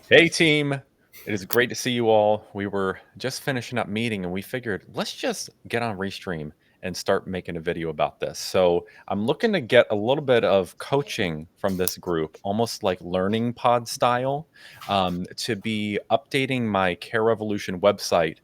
Hey team, it is great to see you all. We were just finishing up meeting and we figured let's just get on Restream and start making a video about this. So I'm looking to get a little bit of coaching from this group, almost like learning pod style, to be updating my CAREvolution website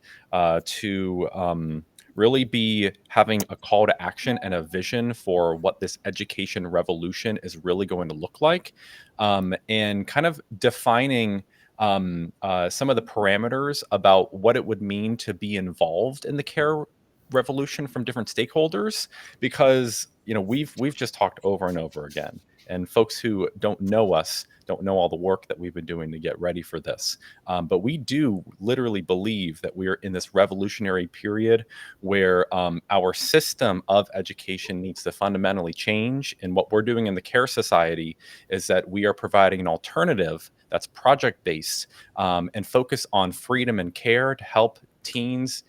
to really be having a call to action and a vision for what this education revolution is really going to look like, and kind of defining some of the parameters about what it would mean to be involved in the care revolution from different stakeholders, because we've just talked over and over again, and folks who don't know us don't know all the work that we've been doing to get ready for this. But we do literally believe that we're in this revolutionary period where our system of education needs to fundamentally change. And what we're doing in the Care Society is that we are providing an alternative that's project based, and focus on freedom and care to help teens,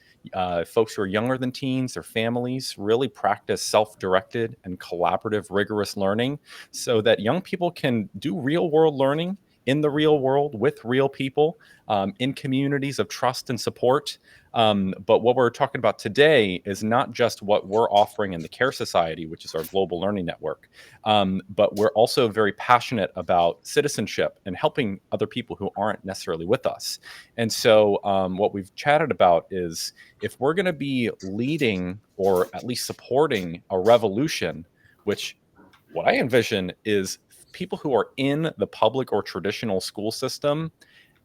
folks who are younger than teens, their families, really practice self directed and collaborative, rigorous learning so that young people can do real world learning in the real world with real people, in communities of trust and support. But what we're talking about today is not just what we're offering in the Care Society, which is our global learning network, but we're also very passionate about citizenship and helping other people who aren't necessarily with us. And so, what we've chatted about is if we're going to be leading or at least supporting a revolution, which what I envision is people who are in the public or traditional school system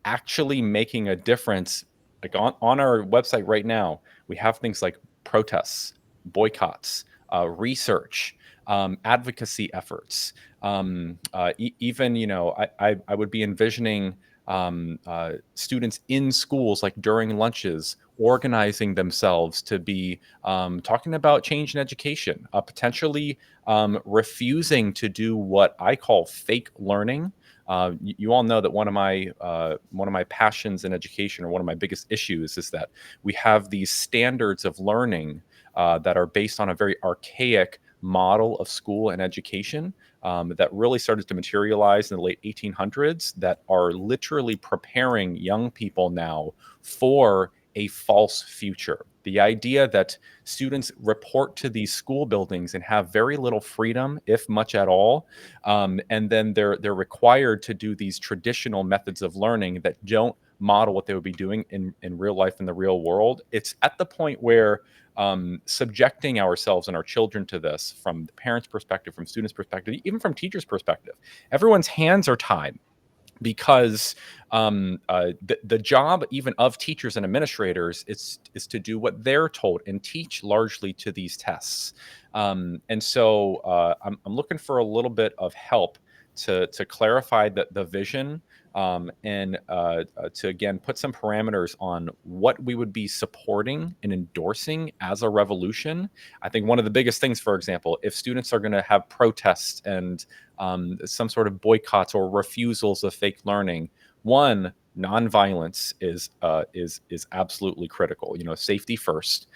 actually making a difference. Like on our website right now, we have things like protests, boycotts, research, advocacy efforts. Even, I would be envisioning students in schools, like during lunches, organizing themselves to be talking about change in education, potentially refusing to do what I call fake learning. You all know that one of my passions in education, or one of my biggest issues, is that we have these standards of learning that are based on a very archaic model of school and education, that really started to materialize in the late 1800s, that are literally preparing young people now for a false future. The idea that students report to these school buildings and have very little freedom, if much at all, and then they're required to do these traditional methods of learning that don't model what they would be doing in real life in the real world. It's at the point where subjecting ourselves and our children to this, from the parents' perspective, from students' perspective, even from teachers' perspective, everyone's hands are tied, because the job even of teachers and administrators is to do what they're told and teach largely to these tests. And so I'm looking for a little bit of help to clarify the vision, and to again put some parameters on what we would be supporting and endorsing as a revolution. I think one of the biggest things, for example, if students are going to have protests and some sort of boycotts or refusals of fake learning, one, nonviolence is absolutely critical. Safety first.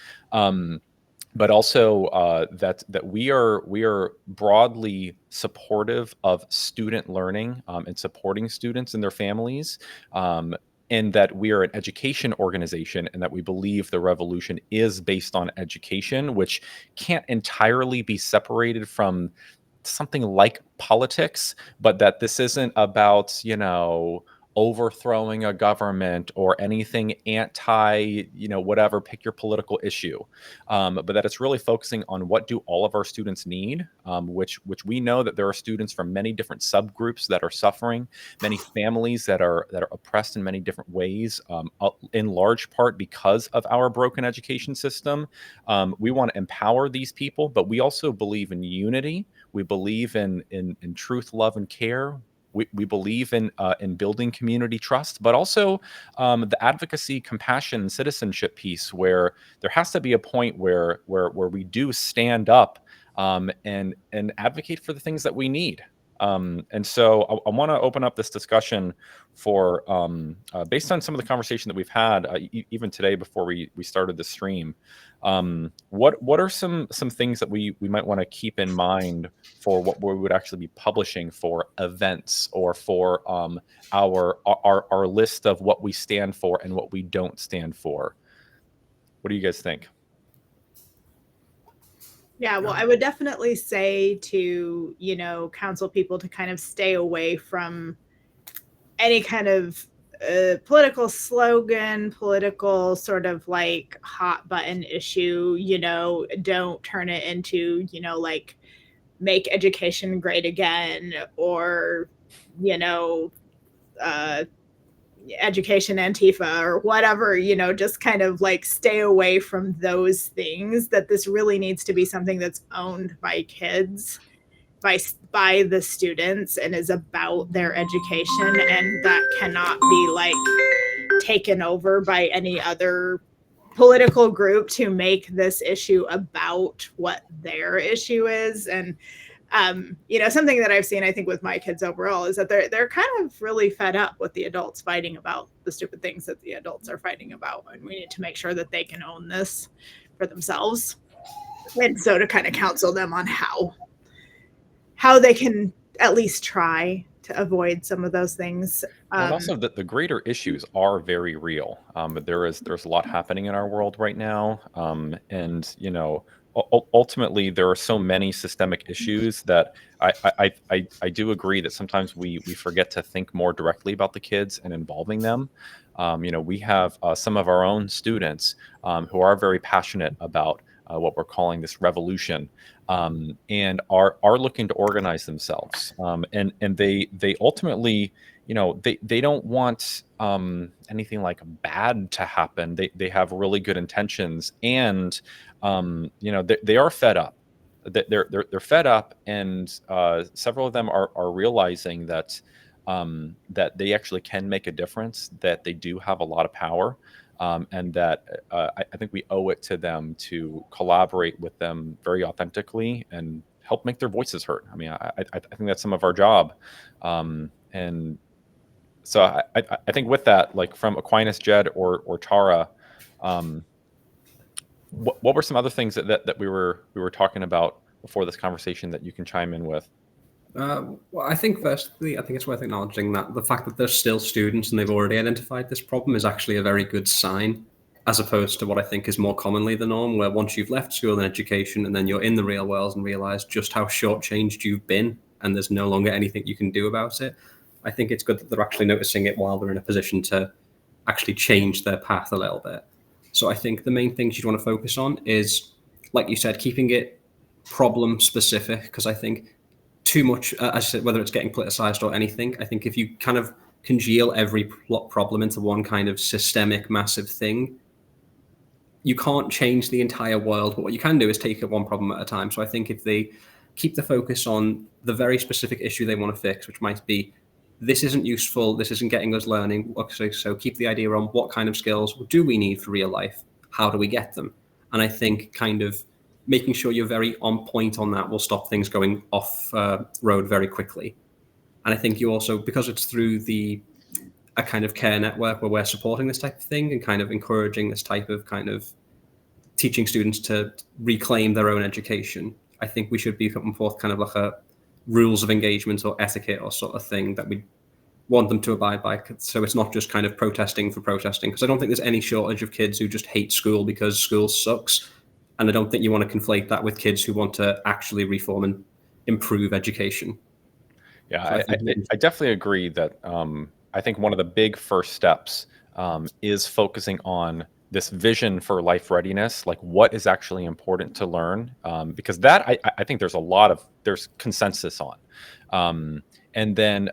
But also that we are broadly supportive of student learning, and supporting students and their families, and that we are an education organization, and that we believe the revolution is based on education, which can't entirely be separated from something like politics, but that this isn't about, overthrowing a government or anything anti, whatever, pick your political issue, but that it's really focusing on what do all of our students need, which we know that there are students from many different subgroups that are suffering, many families that are oppressed in many different ways, in large part because of our broken education system. We want to empower these people, but we also believe in unity. We believe in truth, love, and care. We believe in building community trust, but also the advocacy, compassion, and citizenship piece, where there has to be a point where we do stand up, and advocate for the things that we need. And so I want to open up this discussion for based on some of the conversation that we've had even today before we started the stream. What are some things that we might want to keep in mind for what we would actually be publishing for events or for our list of what we stand for and what we don't stand for? What do you guys think? Yeah, well, I would definitely say to, counsel people to kind of stay away from any kind of political slogan, political sort of like hot button issue, don't turn it into, like make education great again, or, you know, uh, education Antifa or whatever, just kind of like stay away from those things. That this really needs to be something that's owned by kids, by the students, and is about their education, and that cannot be like taken over by any other political group to make this issue about what their issue is. And something that I've seen, I think, with my kids overall is that they're kind of really fed up with the adults fighting about the stupid things that the adults are fighting about, and we need to make sure that they can own this for themselves. And so to kind of counsel them on how they can at least try to avoid some of those things. Well, and also the greater issues are very real. But there's a lot happening in our world right now, and ultimately there are so many systemic issues that I do agree that sometimes we forget to think more directly about the kids and involving them. We have some of our own students who are very passionate about what we're calling this revolution, and are looking to organize themselves, and they ultimately, they don't want anything like bad to happen. They have really good intentions, and they are fed up. They're fed up, and several of them are realizing that they actually can make a difference, that they do have a lot of power, and that I think we owe it to them to collaborate with them very authentically and help make their voices heard. I mean, I think that's some of our job, and so I think with that, like from Aquinas, Jed, or Tara, what were some other things that we were talking about before this conversation that you can chime in with? Well, I think firstly, I think it's worth acknowledging that the fact that they're still students and they've already identified this problem is actually a very good sign, as opposed to what I think is more commonly the norm, where once you've left school and education and then you're in the real world and realize just how shortchanged you've been and there's no longer anything you can do about it. I think it's good that they're actually noticing it while they're in a position to actually change their path a little bit. So I think the main things you'd want to focus on is, like you said, keeping it problem specific, because I think too much, as I said, whether it's getting politicized or anything, I think if you kind of congeal every problem into one kind of systemic, massive thing, you can't change the entire world. But what you can do is take it one problem at a time. So I think if they keep the focus on the very specific issue they want to fix, which might be, this isn't useful, this isn't getting us learning. So keep the idea on what kind of skills do we need for real life? How do we get them? And I think kind of making sure you're very on point on that will stop things going off road very quickly. And I think you also, because it's through a kind of care network where we're supporting this type of thing and kind of encouraging this type of kind of teaching students to reclaim their own education, I think we should be putting forth kind of like a rules of engagement or etiquette or sort of thing that we want them to abide by. So it's not just kind of protesting for protesting, because I don't think there's any shortage of kids who just hate school because school sucks. And I don't think you want to conflate that with kids who want to actually reform and improve education. Yeah, so I definitely agree that I think one of the big first steps is focusing on this vision for life readiness, like what is actually important to learn, because that I think there's consensus on. And then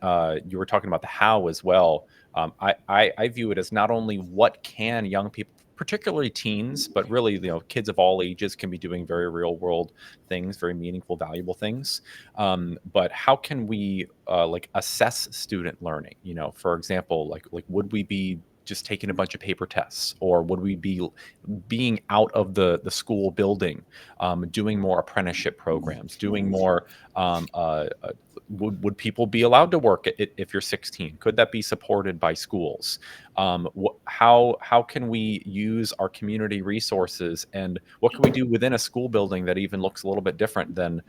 you were talking about the how as well. I view it as not only what can young people, particularly teens, but really kids of all ages can be doing very real world things, very meaningful, valuable things. But how can we like assess student learning? For example, like would we be just taking a bunch of paper tests, or would we be being out of the school building, doing more apprenticeship programs, doing more would people be allowed to work if you're 16? Could that be supported by schools? How can we use our community resources, and what can we do within a school building that even looks a little bit different than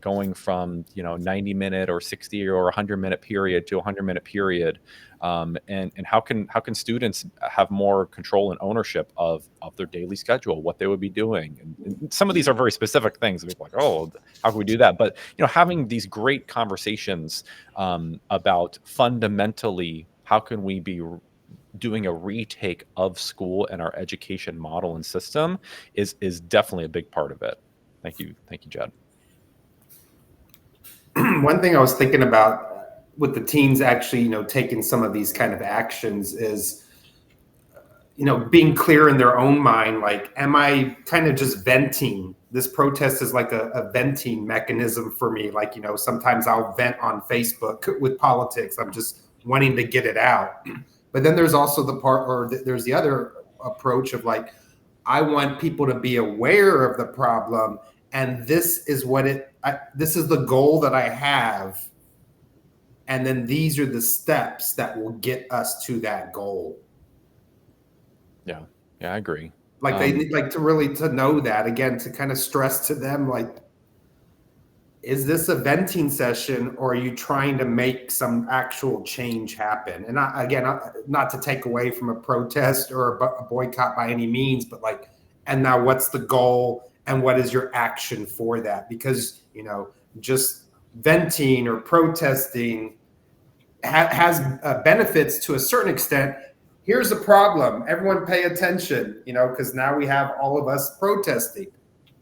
going from 90-minute or 60 or 100-minute period to a 100-minute period? And how can students have more control and ownership of their daily schedule, what they would be doing? And some of these are very specific things. People are like, oh, how can we do that? But having these great conversations about fundamentally how can we be doing a retake of school and our education model and system is definitely a big part of it. Thank you, Jed. One thing I was thinking about with the teens actually, taking some of these kind of actions is, being clear in their own mind, like, am I kind of just venting? This protest is like a venting mechanism for me. Like, sometimes I'll vent on Facebook with politics. I'm just wanting to get it out. But then there's also the part, or there's the other approach of like, I want people to be aware of the problem. And this is this is the goal that I have. And then these are the steps that will get us to that goal. Yeah, I agree. Like they need to know that, again, to kind of stress to them, like, is this a venting session, or are you trying to make some actual change happen? And again, not to take away from a protest or a boycott by any means, but like, and now what's the goal and what is your action for that? Because, just venting or protesting has benefits to a certain extent. Here's the problem. Everyone pay attention, because now we have all of us protesting.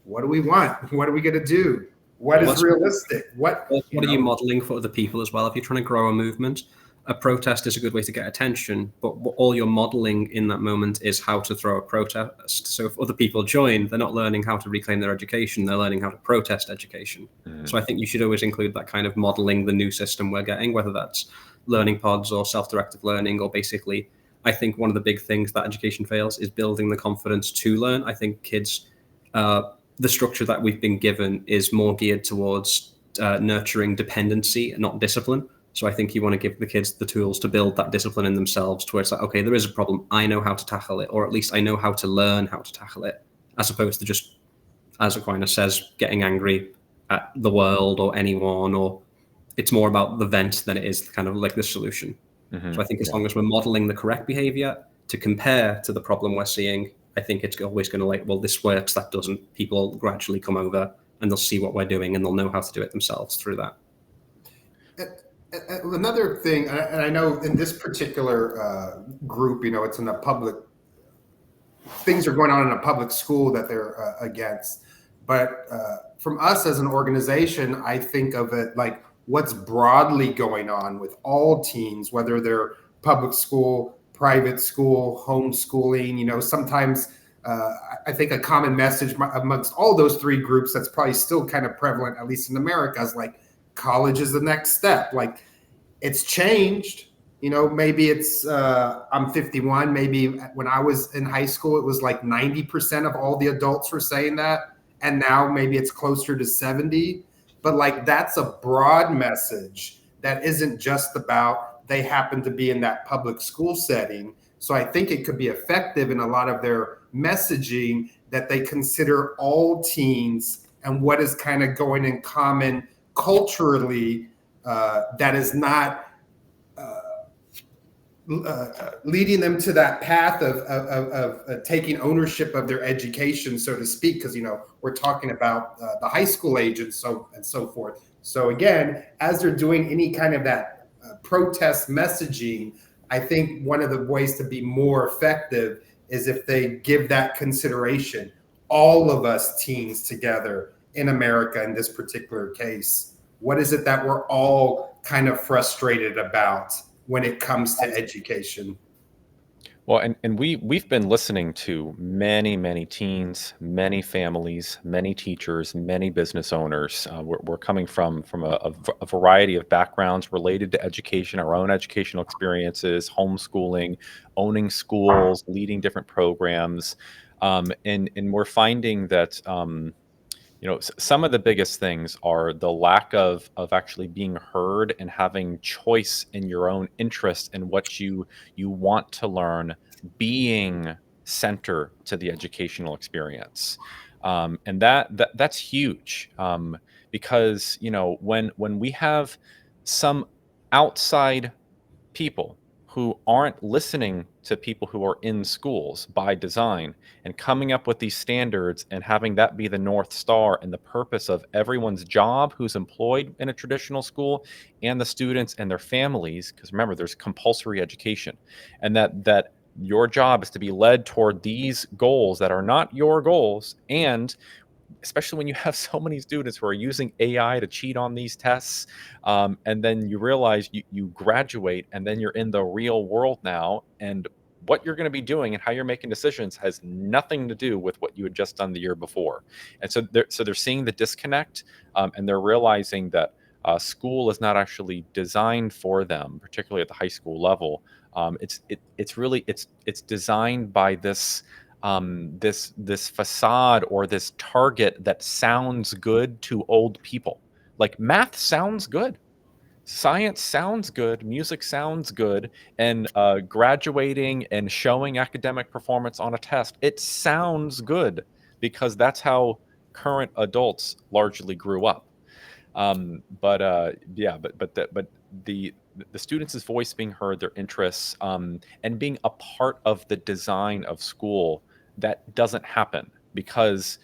What do we want? What are we going to do? What is realistic? What are you modeling for other people as well? If you're trying to grow a movement, a protest is a good way to get attention, but all you're modeling in that moment is how to throw a protest. So if other people join, they're not learning how to reclaim their education, they're learning how to protest education. So I think you should always include that kind of modeling the new system we're getting, whether that's learning pods or self-directed learning, or basically, I think one of the big things that education fails is building the confidence to learn. I think kids, the structure that we've been given is more geared towards nurturing dependency and not discipline. So I think you want to give the kids the tools to build that discipline in themselves, to where it's like, okay, there is a problem, I know how to tackle it, or at least I know how to learn how to tackle it, as opposed to just, as Aquinas says, getting angry at the world or anyone, or it's more about the vent than it is kind of like the solution. So I think as long as we're modeling the correct behavior to compare to the problem we're seeing, I think it's always going to like, well, this works, that doesn't. People will gradually come over and they'll see what we're doing and they'll know how to do it themselves through that. Another thing, and I know in this particular group, it's in a public, things are going on in a public school that they're against. But from us as an organization, I think of it like what's broadly going on with all teens, whether they're public school, private school, homeschooling. Sometimes I think a common message amongst all those three groups that's probably still kind of prevalent, at least in America, is like, college is the next step. Like, it's changed. Maybe it's I'm 51. Maybe when I was in high school, it was like 90% of all the adults were saying that, and now maybe it's closer to 70. But like, that's a broad message that isn't just about they happen to be in that public school setting. So I think it could be effective in a lot of their messaging, that they consider all teens and what is kind of going in common culturally, that is not leading them to that path of taking ownership of their education, so to speak, because we're talking about the high school age and so forth. So again, as they're doing any kind of that protest messaging, I think one of the ways to be more effective is if they give that consideration. All of us teens together in America, in this particular case, what is it that we're all kind of frustrated about when it comes to education? Well, and we've been listening to many teens, many families, many teachers, many business owners. We're coming from a variety of backgrounds related to education, our own educational experiences, homeschooling, owning schools, leading different programs, and we're finding that Some of the biggest things are the lack of actually being heard and having choice in your own interest in what you want to learn, being center to the educational experience. And that's huge, because when we have some outside people who aren't listening to people who are in schools by design and coming up with these standards and having that be the North Star and the purpose of everyone's job who's employed in a traditional school, and the students and their families, because remember, there's compulsory education, and that your job is to be led toward these goals that are not your goals. And especially when you have so many students who are using AI to cheat on these tests, and then you realize you graduate and then you're in the real world now, and what you're going to be doing and how you're making decisions has nothing to do with what you had just done the year before. And so they're seeing the disconnect, and they're realizing that school is not actually designed for them, particularly at the high school level. It's designed by this facade or this target that sounds good to old people. Like math sounds good, science sounds good, music sounds good, and graduating and showing academic performance on a test, it sounds good because that's how current adults largely grew up. But the students' voice being heard, their interests, and being a part of the design of school, that doesn't happen because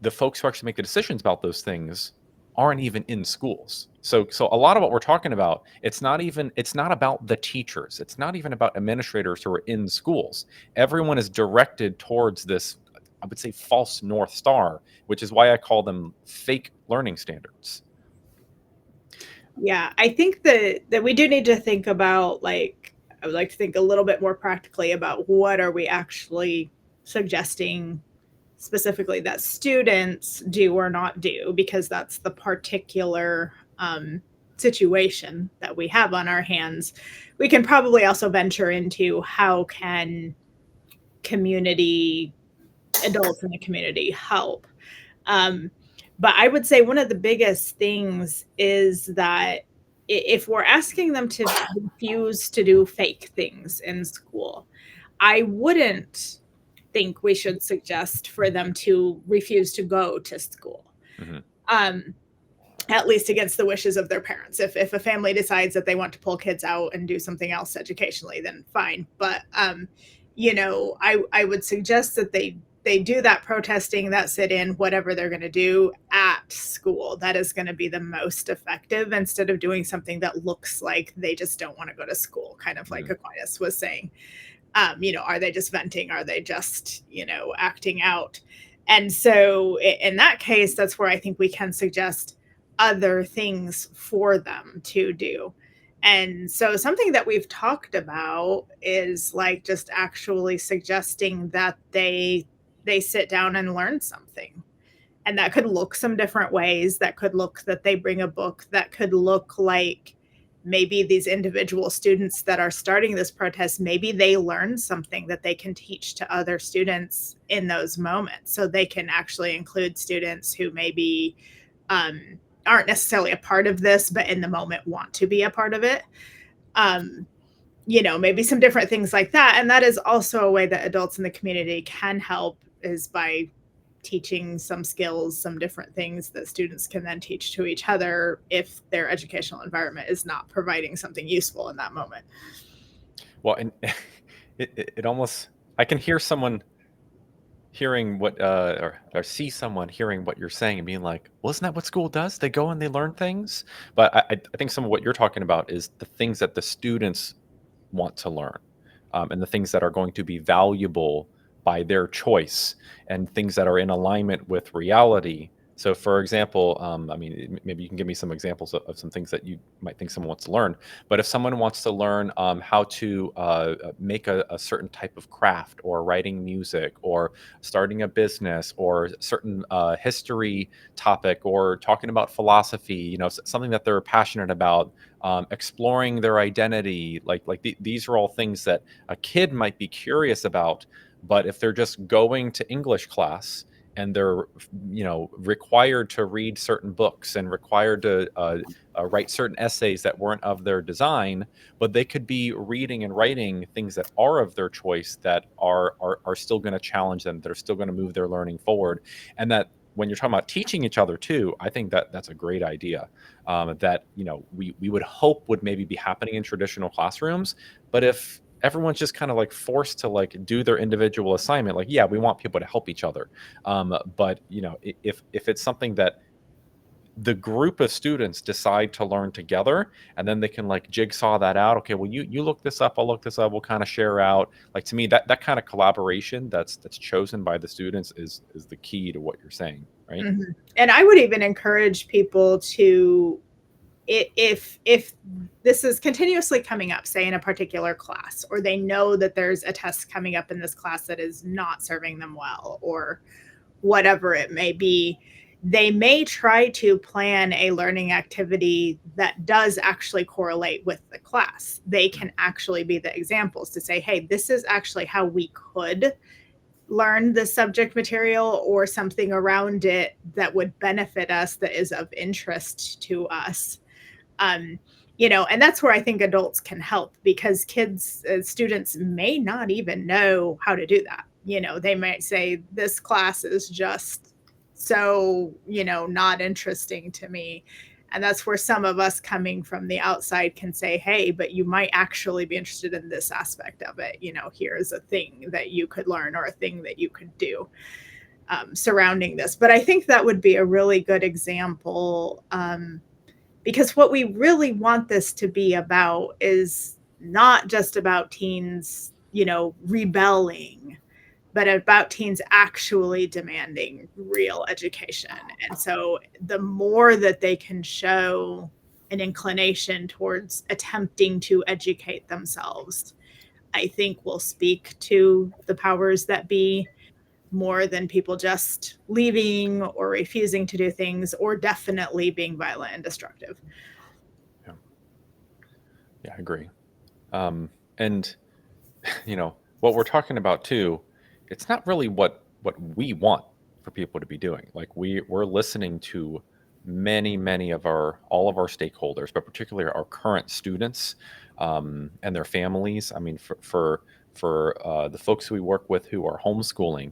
the folks who actually make the decisions about those things aren't even in schools. So a lot of what we're talking about, it's not about the teachers. It's not even about administrators who are in schools. Everyone is directed towards this, I would say, false North Star, which is why I call them fake learning standards. Yeah, I think that we do need to think about, like, I would like to think a little bit more practically about what are we actually suggesting specifically that students do or not do, because that's the particular situation that we have on our hands. We can probably also venture into how can adults in the community help. But I would say one of the biggest things is that if we're asking them to refuse to do fake things in school, I wouldn't think we should suggest for them to refuse to go to school. Mm-hmm. At least against the wishes of their parents. If a family decides that they want to pull kids out and do something else educationally, then fine. But I would suggest that they do that protesting, that sit-in, whatever they're going to do at school. That is going to be the most effective, instead of doing something that looks like they just don't want to go to school, kind of like Aquinas was saying. Are they just venting? Are they just, acting out? And so in that case, that's where I think we can suggest other things for them to do. And so something that we've talked about is like just actually suggesting that they sit down and learn something. And that could look some different ways. That could look that they bring a book. That could look like maybe these individual students that are starting this protest, maybe they learn something that they can teach to other students in those moments. So they can actually include students who maybe aren't necessarily a part of this, but in the moment want to be a part of it. Maybe some different things like that. And that is also a way that adults in the community can help, is by teaching some skills, some different things that students can then teach to each other if their educational environment is not providing something useful in that moment. Well, and it almost, I can hear someone hearing what, or see someone hearing what you're saying and being like, well, isn't that what school does? They go and they learn things. But I think some of what you're talking about is the things that the students want to learn, and the things that are going to be valuable by their choice, and things that are in alignment with reality. So for example, maybe you can give me some examples of some things that you might think someone wants to learn. But if someone wants to learn how to make a certain type of craft, or writing music, or starting a business, or certain history topic, or talking about philosophy, something that they're passionate about, exploring their identity, these are all things that a kid might be curious about. But if they're just going to English class and they're required to read certain books and required to write certain essays that weren't of their design, but they could be reading and writing things that are of their choice, that are still going to challenge them, that are still going to move their learning forward. And that when you're talking about teaching each other too, I think that that's a great idea, that we would hope would maybe be happening in traditional classrooms. But if everyone's just kind of like forced to like do their individual assignment, like, yeah, we want people to help each other, but if it's something that the group of students decide to learn together, and then they can like jigsaw that out. Okay, well, you look this up, I'll look this up, we'll kind of share out. Like, to me, that kind of collaboration that's chosen by the students is the key to what you're saying, right? Mm-hmm. And I would even encourage people to, if this is continuously coming up, say in a particular class, or they know that there's a test coming up in this class that is not serving them well, or whatever it may be, they may try to plan a learning activity that does actually correlate with the class. They can actually be the examples to say, hey, this is actually how we could learn the subject material or something around it that would benefit us, that is of interest to us. And that's where I think adults can help, because kids, students may not even know how to do that. They might say, this class is just so, not interesting to me. And that's where some of us coming from the outside can say, hey, but you might actually be interested in this aspect of it. Here's a thing that you could learn, or a thing that you could do surrounding this. But I think that would be a really good example, because what we really want this to be about is not just about teens, rebelling, but about teens actually demanding real education. And so the more that they can show an inclination towards attempting to educate themselves, I think will speak to the powers that be, more than people just leaving or refusing to do things, or definitely being violent and destructive. Yeah, I agree. And what we're talking about too, it's not really what we want for people to be doing. Like, we're listening to many of all of our stakeholders, but particularly our current students, and their families. I mean, for the folks we work with who are homeschooling,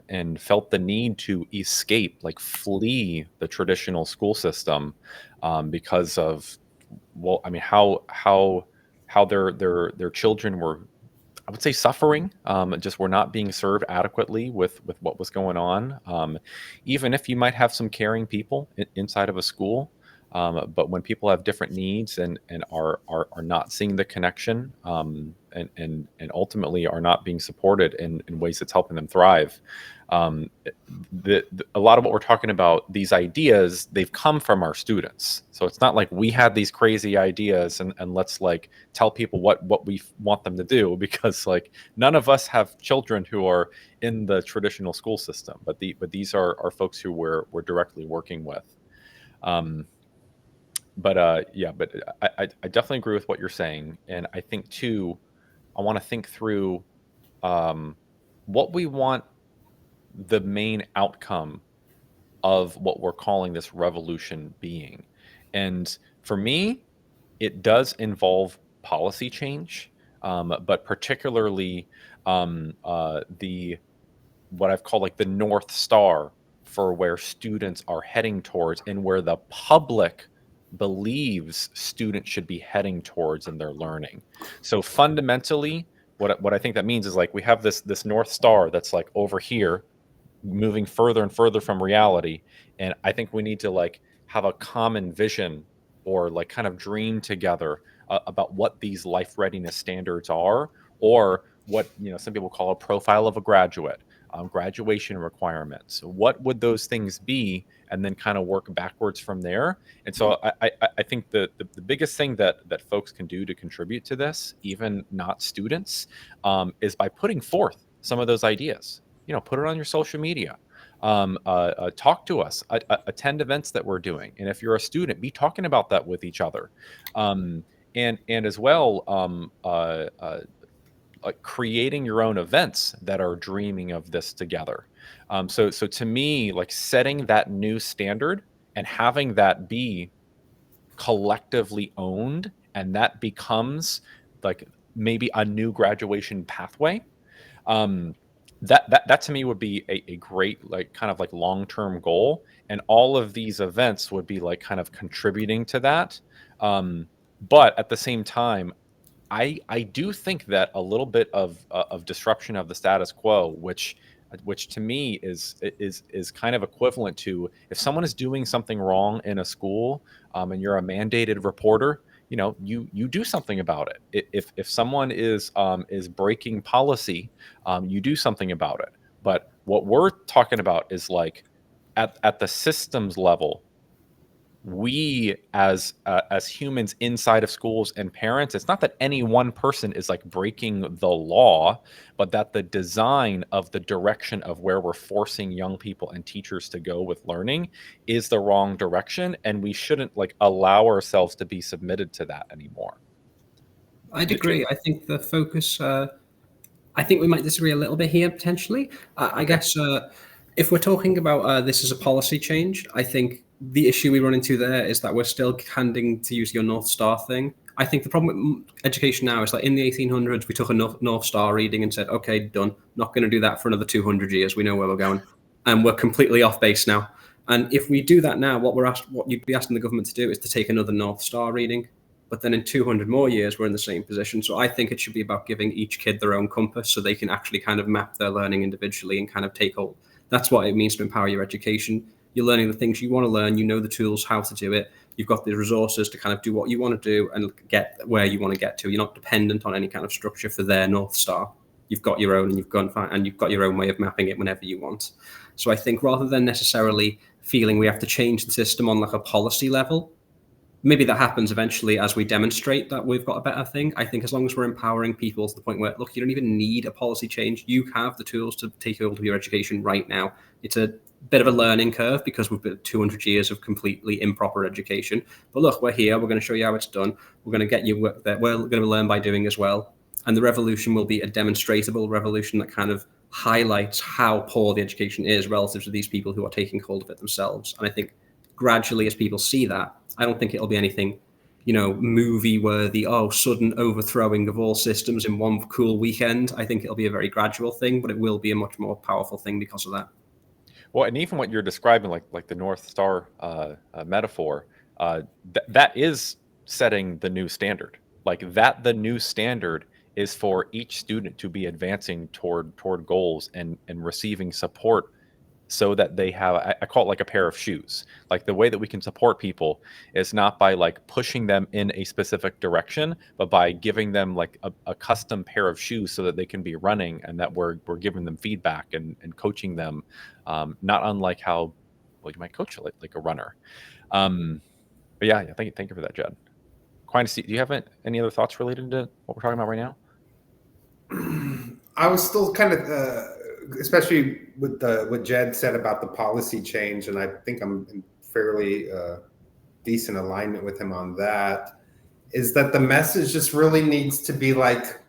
and felt the need to escape, like flee the traditional school system, because of, well, I mean, how their children were, I would say, suffering, just were not being served adequately with what was going on. Even if you might have some caring people inside of a school, but when people have different needs and are not seeing the connection, and ultimately are not being supported in ways that's helping them thrive. A lot of what we're talking about, these ideas, they've come from our students. So it's not like we had these crazy ideas and let's like tell people what we want them to do, because like none of us have children who are in the traditional school system, but these are folks who we're directly working with. But I definitely agree with what you're saying. And I think too, I want to think through what we want the main outcome of what we're calling this revolution being. And for me, it does involve policy change, but particularly the what I've called like the North Star for where students are heading towards, and where the public believes students should be heading towards in their learning. So fundamentally, what I think that means is, like, we have this North Star that's like over here, moving further and further from reality, and I think we need to like have a common vision, or like kind of dream together about what these life readiness standards are, or what some people call a profile of a graduate, graduation requirements. What would those things be? And then kind of work backwards from there. And so I think the biggest thing that folks can do to contribute to this, even not students, is by putting forth some of those ideas. Put it on your social media. Talk to us. Attend events that we're doing. And if you're a student, be talking about that with each other. And as well, like creating your own events that are dreaming of this together. So to me, like setting that new standard and having that be collectively owned, and that becomes like maybe a new graduation pathway. um that to me would be a great, like, kind of like long-term goal, and all of these events would be like kind of contributing to that. But at the same time, I do think that a little bit of disruption of the status quo, which to me is kind of equivalent to, if someone is doing something wrong in a school, and you're a mandated reporter, you do something about it. If someone is breaking policy, you do something about it. But what we're talking about is like at the systems level, we as humans inside of schools and parents, it's not that any one person is like breaking the law, but that the design of the direction of where we're forcing young people and teachers to go with learning is the wrong direction, and we shouldn't like allow ourselves to be submitted to that anymore. I'd agree. I think the focus. I think we might disagree a little bit here potentially. I guess if we're talking about this as a policy change, I think the issue we run into there is that we're still handing, to use your North Star thing. I think the problem with education now is that in the 1800s, we took a North Star reading and said, okay, done. Not going to do that for another 200 years. We know where we're going. And we're completely off base now. And if we do that now, what you'd be asking the government to do is to take another North Star reading. But then in 200 more years, we're in the same position. So I think it should be about giving each kid their own compass so they can actually kind of map their learning individually and kind of take hold. That's what it means to empower your education. You're learning the things you want to learn. You know the tools, how to do it. You've got the resources to kind of do what you want to do and get where you want to get to. You're not dependent on any kind of structure for their North Star. You've got your own, and you've got your own way of mapping it whenever you want. So I think rather than necessarily feeling we have to change the system on like a policy level, maybe that happens eventually as we demonstrate that we've got a better thing. I think as long as we're empowering people to the point where, look, you don't even need a policy change. You have the tools to take hold of your education right now. It's a bit of a learning curve because we've been 200 years of completely improper education. But look, we're here. We're going to show you how it's done. We're going to get you work that we're going to learn by doing as well. And the revolution will be a demonstrable revolution that kind of highlights how poor the education is relative to these people who are taking hold of it themselves. And I think gradually, as people see that, I don't think it'll be anything, movie worthy, sudden overthrowing of all systems in one cool weekend. I think it'll be a very gradual thing, but it will be a much more powerful thing because of that. Well, and even what you're describing, like the North Star metaphor, that is setting the new standard. Like that, the new standard is for each student to be advancing toward goals and receiving support, so that they have, I call it like a pair of shoes. Like the way that we can support people is not by like pushing them in a specific direction, but by giving them like a custom pair of shoes so that they can be running, and that we're giving them feedback and coaching them, not unlike how, well, you might coach like a runner. But yeah, thank you for that, Jed. Quincy, do you have any other thoughts related to what we're talking about right now? I was still kind of, especially with what Jed said about the policy change, and I think I'm in fairly decent alignment with him on that, is that the message just really needs to be like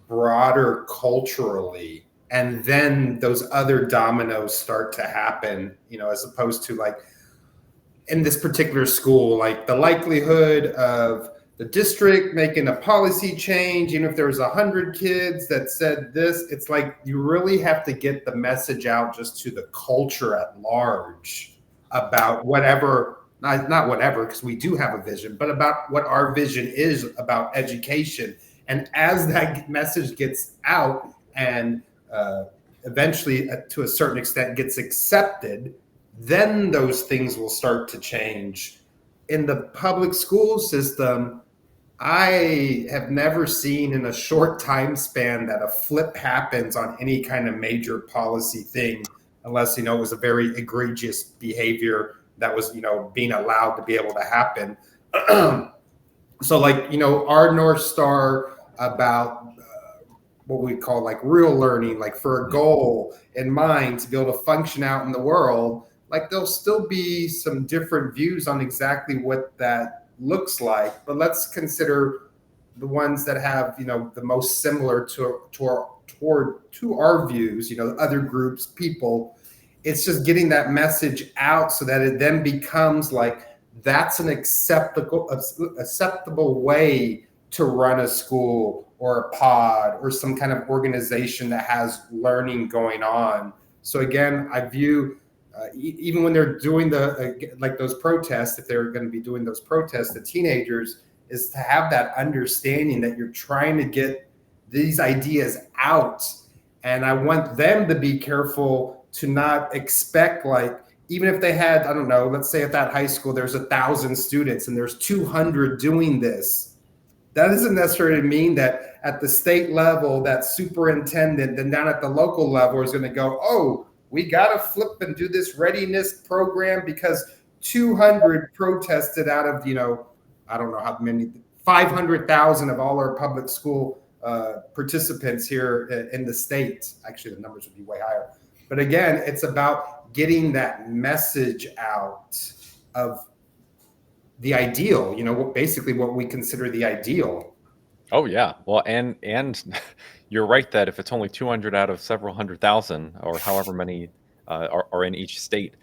broader culturally, and then those other dominoes start to happen, as opposed to like in this particular school, like the likelihood of the district making a policy change, even if there was 100 kids that said this, it's like you really have to get the message out just to the culture at large about whatever, not whatever, because we do have a vision, but about what our vision is about education. And as that message gets out and eventually to a certain extent gets accepted, then those things will start to change. In the public school system, I have never seen in a short time span that a flip happens on any kind of major policy thing, unless, it was a very egregious behavior that was, being allowed to be able to happen. So like, our North Star about what we call like real learning, like for a goal in mind to be able to function out in the world, like there'll still be some different views on exactly what that looks like, but let's consider the ones that have, the most similar to our views, other groups, people. It's just getting that message out so that it then becomes like that's an acceptable way to run a school or a pod or some kind of organization that has learning going on. So again, I view even when they're doing like those protests, if they're going to be doing those protests, the teenagers, is to have that understanding that you're trying to get these ideas out. And I want them to be careful to not expect, like, even if they had, I don't know, let's say at that high school, there's 1,000 students and there's 200 doing this. That doesn't necessarily mean that at the state level, that superintendent, then down at the local level is going to go, oh, we got to flip and do this readiness program because 200 protested out of, I don't know how many, 500,000 of all our public school participants here in the state. Actually, the numbers would be way higher. But again, it's about getting that message out of the ideal, basically what we consider the ideal. Oh yeah. Well, and you're right that if it's only 200 out of several 100,000 or however many are in each state,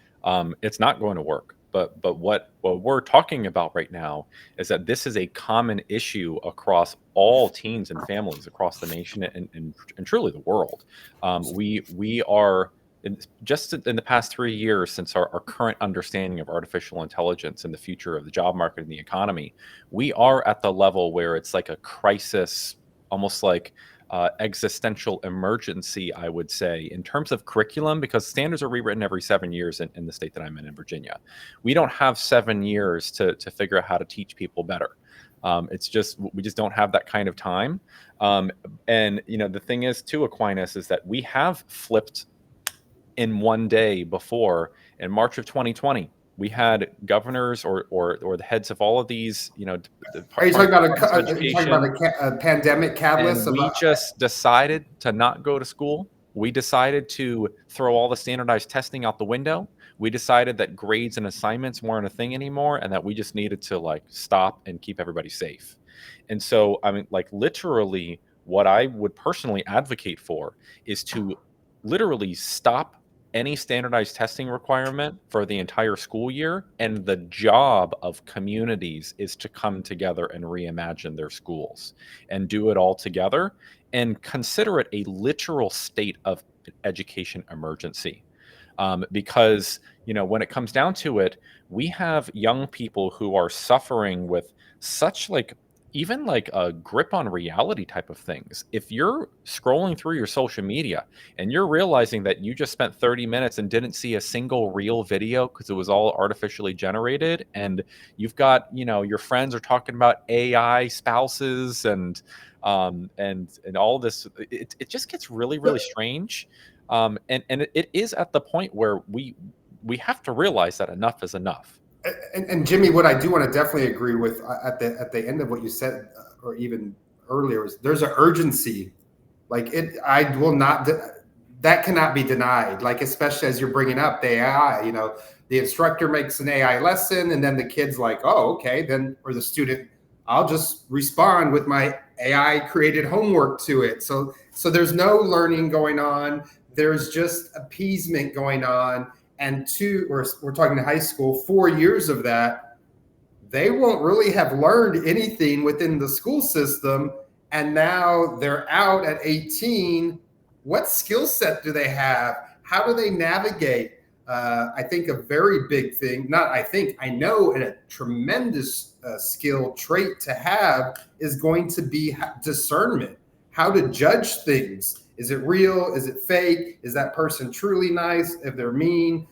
it's not going to work. But what we're talking about right now is that this is a common issue across all teens and families across the nation and truly the world. We are just in the past 3 years since our current understanding of artificial intelligence and the future of the job market and the economy, we are at the level where it's like a crisis, almost like existential emergency, I would say, in terms of curriculum, because standards are rewritten every 7 years in the state that I'm in Virginia. We don't have 7 years to figure out how to teach people better. It's just, we just don't have that kind of time. And, the thing is too, Aquinas, is that we have flipped in one day before. In March of 2020, we had governors or the heads of all of these, Are you talking about a pandemic catalyst? And we just decided to not go to school. We decided to throw all the standardized testing out the window. We decided that grades and assignments weren't a thing anymore, and that we just needed to stop and keep everybody safe. And so, literally, what I would personally advocate for is to literally stop any standardized testing requirement for the entire school year, and the job of communities is to come together and reimagine their schools and do it all together and consider it a literal state of education emergency. Because when it comes down to it, we have young people who are suffering with such even a grip on reality type of things. If you're scrolling through your social media and you're realizing that you just spent 30 minutes and didn't see a single real video because it was all artificially generated, and you've got, your friends are talking about AI spouses and all this, it just gets really, really strange. And it is at the point where we have to realize that enough is enough. And Jimmy, what I do want to definitely agree with at the end of what you said, or even earlier, is there's an urgency. I will not. That cannot be denied. Especially as you're bringing up the AI. The instructor makes an AI lesson, and then the kid's like, "Oh, okay." Then, or the student, I'll just respond with my AI created homework to it. So there's no learning going on. There's just appeasement going on. And we're talking to high school, 4 years of that, they won't really have learned anything within the school system. And now they're out at 18. What skill set do they have? How do they navigate? I think a very big thing, I know, and a tremendous skill trait to have is going to be discernment, how to judge things. Is it real? Is it fake? Is that person truly nice? If they're mean?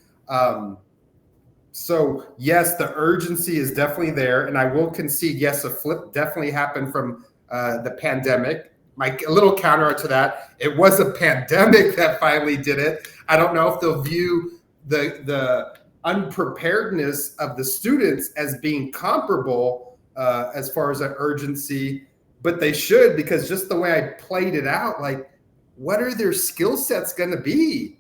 So yes, the urgency is definitely there. And I will concede, yes, a flip definitely happened from the pandemic. A little counter to that, it was a pandemic that finally did it. I don't know if they'll view the unpreparedness of the students as being comparable as far as that urgency, but they should, because just the way I played it out, what are their skill sets going to be?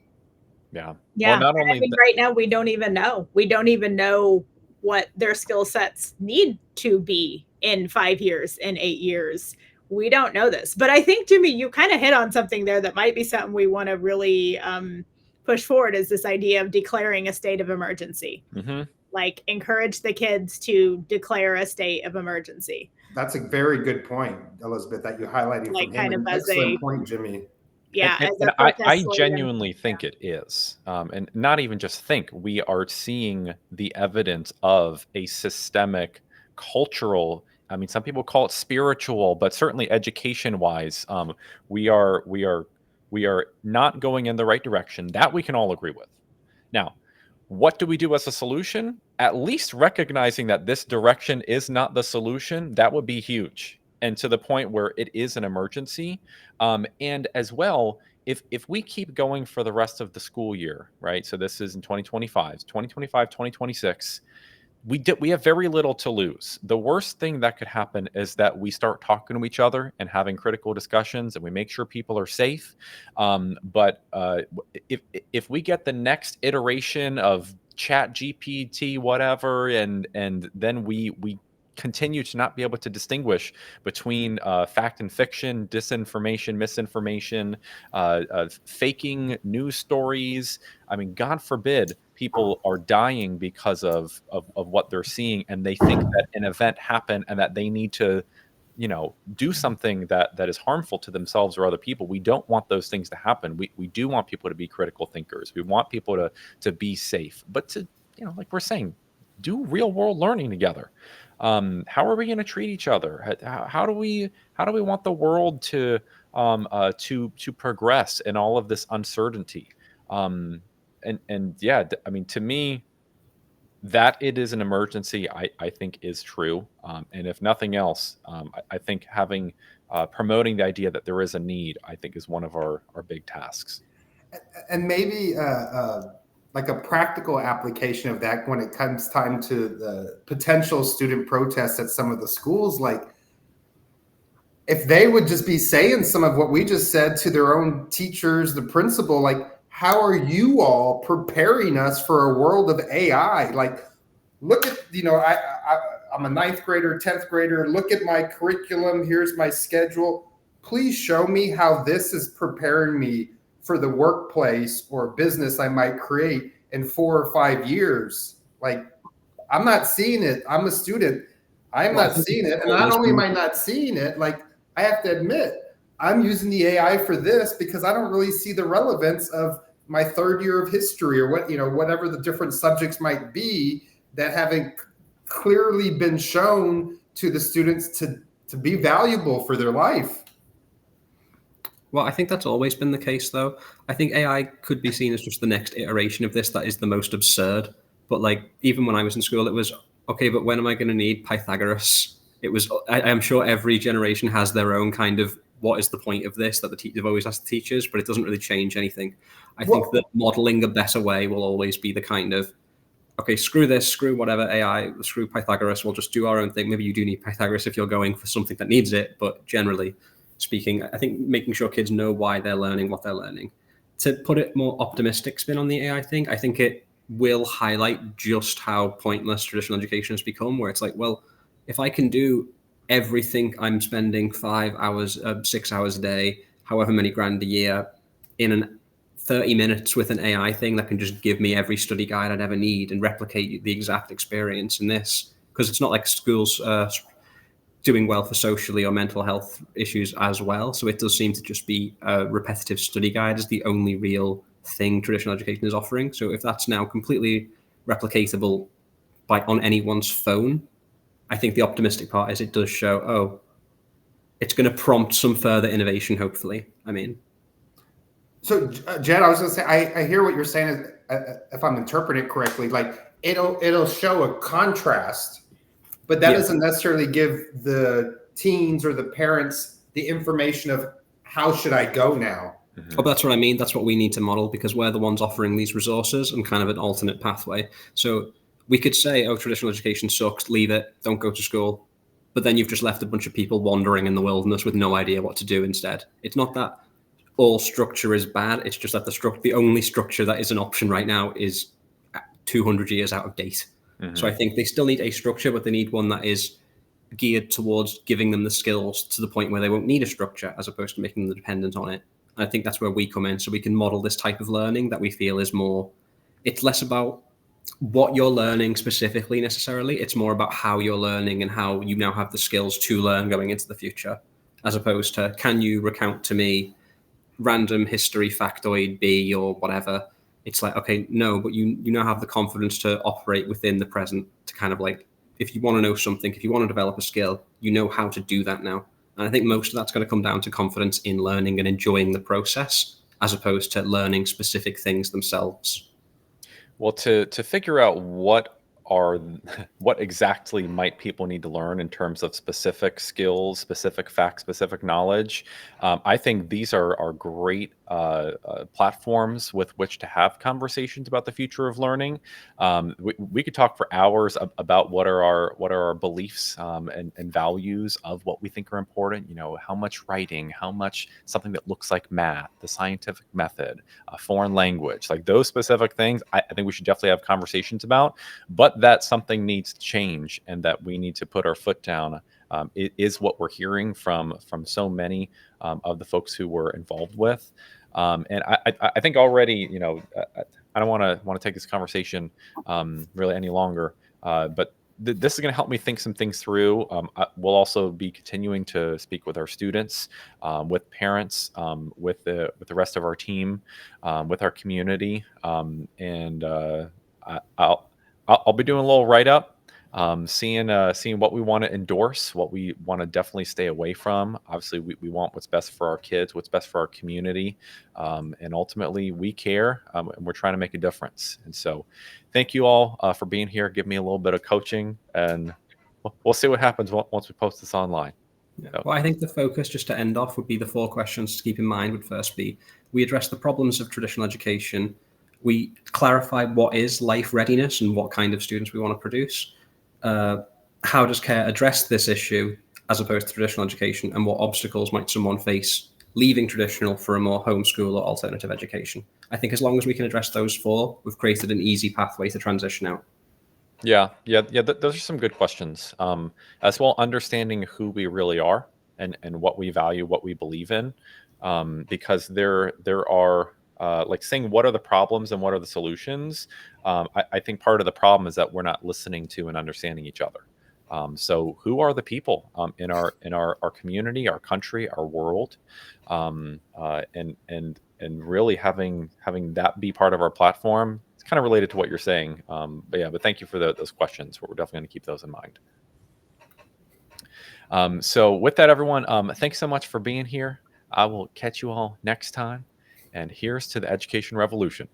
Yeah. Yeah. Well, not only right now, we don't even know. We don't even know what their skill sets need to be in 5 years, in 8 years. We don't know this. But I think, Jimmy, you kind of hit on something there that might be something we want to really push forward, is this idea of declaring a state of emergency. Like, encourage the kids to declare a state of emergency. That's a very good point, Elizabeth, that you highlighted Like, from him. kind of as Excellent a point, Jimmy. yeah, And, as and a protest I slogan. genuinely think it is. And not even just think, we are seeing the evidence of a systemic cultural, I mean, some people call it spiritual, but certainly education wise, we are not going in the right direction. That we can all agree with. Now, what do we do as a solution? At least recognizing that this direction is not the solution, that would be huge. And to the point where it is an emergency. And as well, if we keep going for the rest of the school year, right? So this is in 2025, 2026, we have very little to lose. The worst thing that could happen is that we start talking to each other and having critical discussions, and we make sure people are safe. But if we get the next iteration of Chat GPT, whatever, and then we continue to not be able to distinguish between fact and fiction, disinformation, misinformation, faking news stories. I mean, God forbid people are dying because of what they're seeing, and they think that an event happened and that they need to, do something that is harmful to themselves or other people. We don't want those things to happen. We do want people to be critical thinkers. We want people to be safe, but to, like we're saying, do real world learning together. How are we going to treat each other? How do we want the world to progress in all of this uncertainty? And yeah, I mean, to me, that it is an emergency, I think is true. And if nothing else, I think having promoting the idea that there is a need, I think, is one of our big tasks. And maybe like a practical application of that when it comes time to the potential student protests at some of the schools, like if they would just be saying some of what we just said to their own teachers, the principal, like, how are you all preparing us for a world of AI? Like, look at, I'm a 9th grader, 10th grader. Look at my curriculum. Here's my schedule. Please show me how this is preparing me for the workplace or business I might create in 4 or 5 years. Like, I'm not seeing it. I'm a student. I'm not seeing it. And not only am I not seeing it, like, I have to admit, I'm using the AI for this because I don't really see the relevance of my 3rd year of history or whatever the different subjects might be that haven't clearly been shown to the students to be valuable for their life. Well, I think that's always been the case, though. I think AI could be seen as just the next iteration of this that is the most absurd. But like, even when I was in school, it was, okay, but when am I going to need Pythagoras? It was, I'm sure every generation has their own kind of, what is the point of this, that they've always asked the teachers, but it doesn't really change anything. I think that modeling a better way will always be the kind of, okay, screw this, screw whatever AI, screw Pythagoras, we'll just do our own thing. Maybe you do need Pythagoras if you're going for something that needs it, but generally speaking, I think making sure kids know why they're learning what they're learning. To put it more optimistic spin on the AI thing, I think it will highlight just how pointless traditional education has become, where it's like, well, if I can do everything I'm spending 5 hours, 6 hours a day, however many grand a year, in 30 minutes with an AI thing that can just give me every study guide I'd ever need and replicate the exact experience in this, because it's not like schools doing well for socially or mental health issues as well. So it does seem to just be a repetitive study guide is the only real thing traditional education is offering. So if that's now completely replicatable on anyone's phone, I think the optimistic part is it does show, it's going to prompt some further innovation, hopefully. I mean. So, Jed, I was going to say, I hear what you're saying, if I'm interpreting it correctly, like it'll show a contrast, but that doesn't necessarily give the teens or the parents the information of how should I go now. Oh, that's what I mean. That's what we need to model, because we're the ones offering these resources and kind of an alternate pathway. So we could say, traditional education sucks, leave it, don't go to school. But then you've just left a bunch of people wandering in the wilderness with no idea what to do instead. It's not that all structure is bad. It's just that the only structure that is an option right now is 200 years out of date. So I think they still need a structure, but they need one that is geared towards giving them the skills to the point where they won't need a structure, as opposed to making them dependent on it. And I think that's where we come in. So we can model this type of learning that we feel is more, it's less about what you're learning specifically necessarily. It's more about how you're learning and how you now have the skills to learn going into the future, as opposed to, can you recount to me random history factoid B or whatever. It's like, okay, no, but you now have the confidence to operate within the present, to kind of like, if you want to know something, if you want to develop a skill, you know how to do that now. And I think most of that's going to come down to confidence in learning and enjoying the process, as opposed to learning specific things themselves. Well, to figure out what exactly might people need to learn in terms of specific skills, specific facts, specific knowledge, I think these are great platforms with which to have conversations about the future of learning. We could talk for hours about what are our beliefs and values of what we think are important. You know, how much writing, how much something that looks like math, the scientific method, a foreign language, like those specific things. I think we should definitely have conversations about, but that something needs to change and that we need to put our foot down. It is what we're hearing from so many of the folks who we're involved with. And I think already, you know, I don't want to take this conversation really any longer, but this is going to help me think some things through. We'll also be continuing to speak with our students, with parents, with the rest of our team, with our community, and I'll be doing a little write up, seeing what we want to endorse, what we want to definitely stay away from. Obviously, we want what's best for our kids, what's best for our community, and ultimately we care, and we're trying to make a difference. And so, thank you all for being here. Give me a little bit of coaching, and we'll see what happens once we post this online. Yeah. So. Well, I think the focus, just to end off, would be the 4 questions to keep in mind. Would first be, we address the problems of traditional education. We clarify what is life readiness and what kind of students we want to produce. How does CARE address this issue as opposed to traditional education, and what obstacles might someone face leaving traditional for a more homeschool or alternative education? I think as long as we can address those 4, we've created an easy pathway to transition out. Yeah. Those are some good questions. As well, understanding who we really are and what we value, what we believe in, because there are like saying what are the problems and what are the solutions. I think part of the problem is that we're not listening to and understanding each other. So who are the people in our community, our country, our world, and really having that be part of our platform. It's kind of related to what you're saying, but thank you for those questions. We're definitely going to keep those in mind. So with that, everyone, thanks so much for being here. I will catch you all next time. And here's to the education revolution.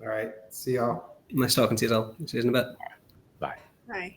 All right. See y'all. Nice talking to you all. See you in a bit. Bye. Bye.